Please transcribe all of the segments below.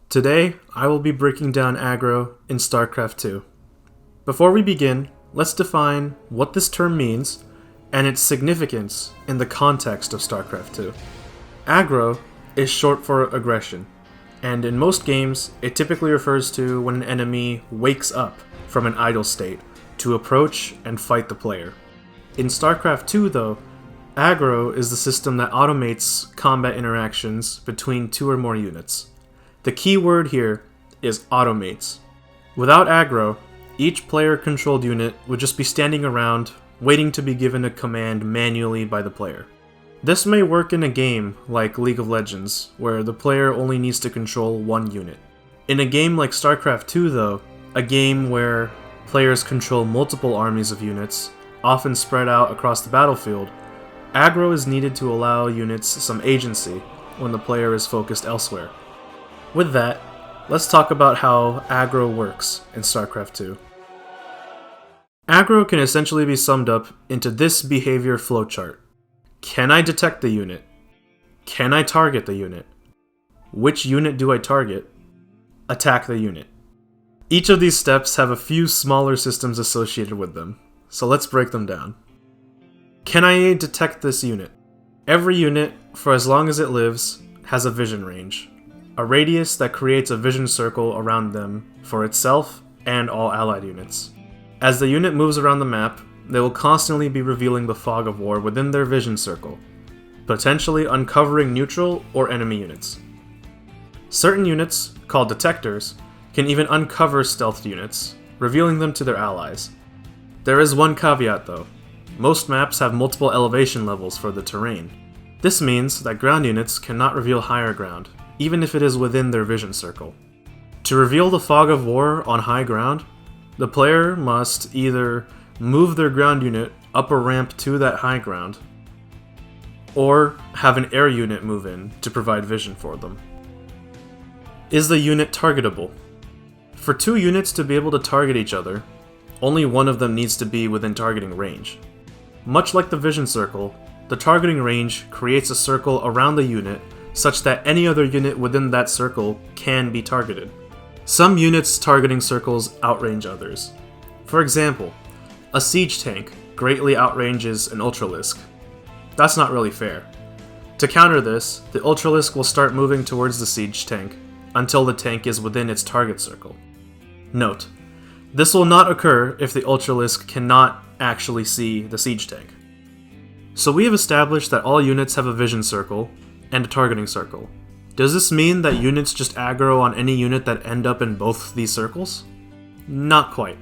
Today, I will be breaking down aggro in Starcraft II. Before we begin, let's define what this term means and its significance in the context of Starcraft II. Aggro is short for aggression, and in most games, it typically refers to when an enemy wakes up from an idle state to approach and fight the player. In Starcraft II, though, aggro is the system that automates combat interactions between two or more units. The key word here is automates. Without aggro, each player-controlled unit would just be standing around, waiting to be given a command manually by the player. This may work in a game like League of Legends, where the player only needs to control one unit. In a game like Starcraft II, though, a game where players control multiple armies of units, often spread out across the battlefield, aggro is needed to allow units some agency when the player is focused elsewhere. With that, let's talk about how aggro works in Starcraft II. Aggro can essentially be summed up into this behavior flowchart. Can I detect the unit? Can I target the unit? Which unit do I target? Attack the unit. Each of these steps have a few smaller systems associated with them, so let's break them down. Can I detect this unit? Every unit, for as long as it lives, has a vision range. A radius that creates a vision circle around them for itself and all allied units. As the unit moves around the map, they will constantly be revealing the fog of war within their vision circle, potentially uncovering neutral or enemy units. Certain units, called detectors, can even uncover stealthed units, revealing them to their allies. There is one caveat though. Most maps have multiple elevation levels for the terrain. This means that ground units cannot reveal higher ground, even if it is within their vision circle. To reveal the fog of war on high ground, the player must either move their ground unit up a ramp to that high ground, or have an air unit move in to provide vision for them. Is the unit targetable? For two units to be able to target each other, only one of them needs to be within targeting range. Much like the vision circle, the targeting range creates a circle around the unit such that any other unit within that circle can be targeted. Some units' targeting circles outrange others. For example, a siege tank greatly outranges an ultralisk. That's not really fair. To counter this, the ultralisk will start moving towards the siege tank until the tank is within its target circle. Note, this will not occur if the ultralisk cannot actually see the siege tank. So we have established that all units have a vision circle and a targeting circle. Does this mean that units just aggro on any unit that end up in both these circles? Not quite.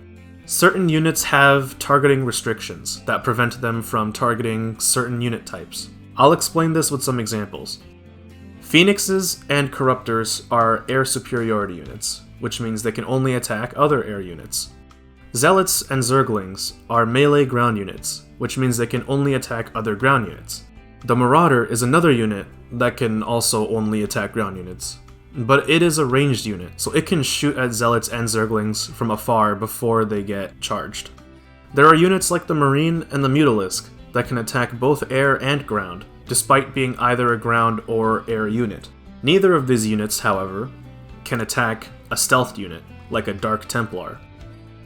Certain units have targeting restrictions that prevent them from targeting certain unit types. I'll explain this with some examples. Phoenixes and Corruptors are air superiority units, which means they can only attack other air units. Zealots and Zerglings are melee ground units, which means they can only attack other ground units. The Marauder is another unit that can also only attack ground units, but it is a ranged unit, so it can shoot at Zealots and Zerglings from afar before they get charged. There are units like the Marine and the Mutalisk that can attack both air and ground, despite being either a ground or air unit. Neither of these units, however, can attack a stealth unit, like a Dark Templar,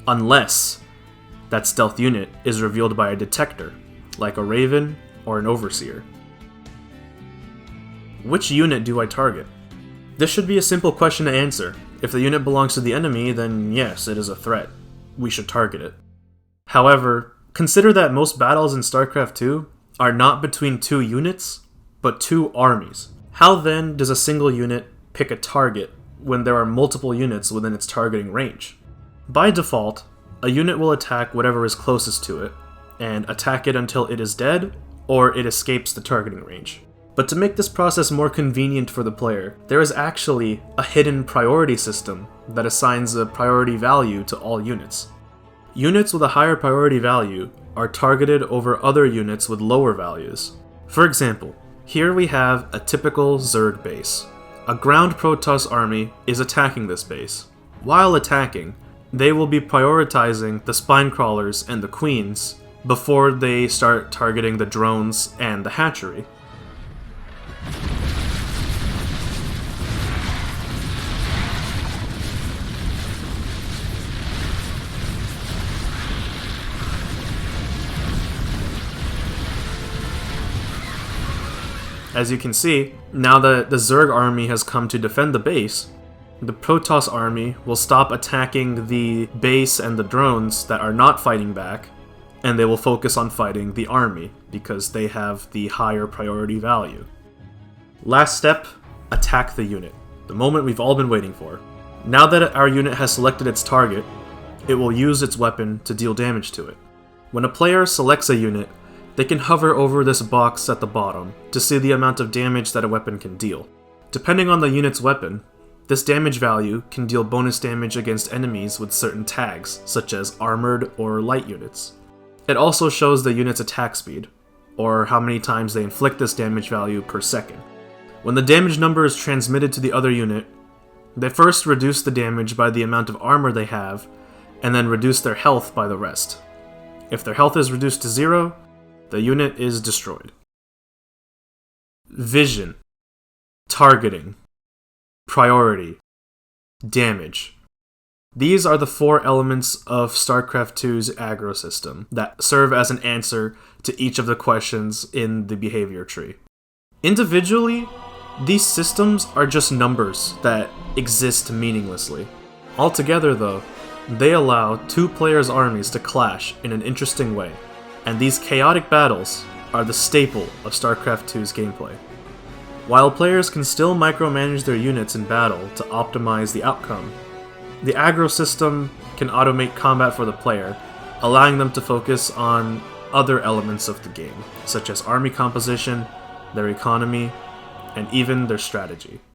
unless that stealth unit is revealed by a detector, like a Raven or an Overseer. Which unit do I target? This should be a simple question to answer. If the unit belongs to the enemy, then yes, it is a threat. We should target it. However, consider that most battles in Starcraft II are not between two units, but two armies. How then does a single unit pick a target when there are multiple units within its targeting range? By default, a unit will attack whatever is closest to it, and attack it until it is dead, or it escapes the targeting range. But to make this process more convenient for the player, there is actually a hidden priority system that assigns a priority value to all units. Units with a higher priority value are targeted over other units with lower values. For example, here we have a typical Zerg base. A ground Protoss army is attacking this base. While attacking, they will be prioritizing the Spinecrawlers and the Queens before they start targeting the drones and the hatchery. As you can see, now that the Zerg army has come to defend the base, the Protoss army will stop attacking the base and the drones that are not fighting back, and they will focus on fighting the army, because they have the higher priority value. Last step, attack the unit. The moment we've all been waiting for. Now that our unit has selected its target, it will use its weapon to deal damage to it. When a player selects a unit, they can hover over this box at the bottom to see the amount of damage that a weapon can deal. Depending on the unit's weapon, this damage value can deal bonus damage against enemies with certain tags, such as armored or light units. It also shows the unit's attack speed, or how many times they inflict this damage value per second. When the damage number is transmitted to the other unit, they first reduce the damage by the amount of armor they have, and then reduce their health by the rest. If their health is reduced to 0, the unit is destroyed. Vision, targeting, priority, damage. These are the 4 elements of Starcraft II's aggro system that serve as an answer to each of the questions in the behavior tree. Individually, these systems are just numbers that exist meaninglessly. Altogether, though, they allow 2 players' armies to clash in an interesting way, and these chaotic battles are the staple of Starcraft II's gameplay. While players can still micromanage their units in battle to optimize the outcome, the aggro system can automate combat for the player, allowing them to focus on other elements of the game, such as army composition, their economy, and even their strategy.